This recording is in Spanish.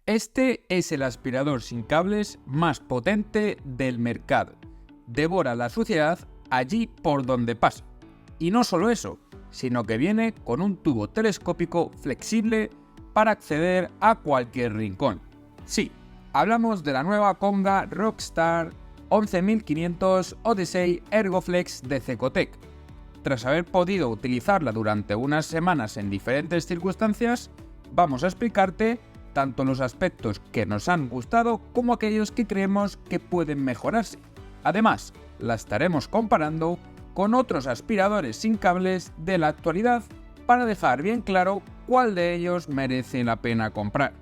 Este es el aspirador sin cables más potente del mercado. Devora la suciedad allí por donde pasa. Y no solo eso, sino que viene con un tubo telescópico flexible para acceder a cualquier rincón. Sí, hablamos de la nueva Conga Rockstar 11500 Odyssey Ergoflex de Cecotec. Tras haber podido utilizarla durante unas semanas en diferentes circunstancias, vamos a explicarte tanto los aspectos que nos han gustado como aquellos que creemos que pueden mejorarse. Además, la estaremos comparando con otros aspiradores sin cables de la actualidad para dejar bien claro cuál de ellos merece la pena comprar.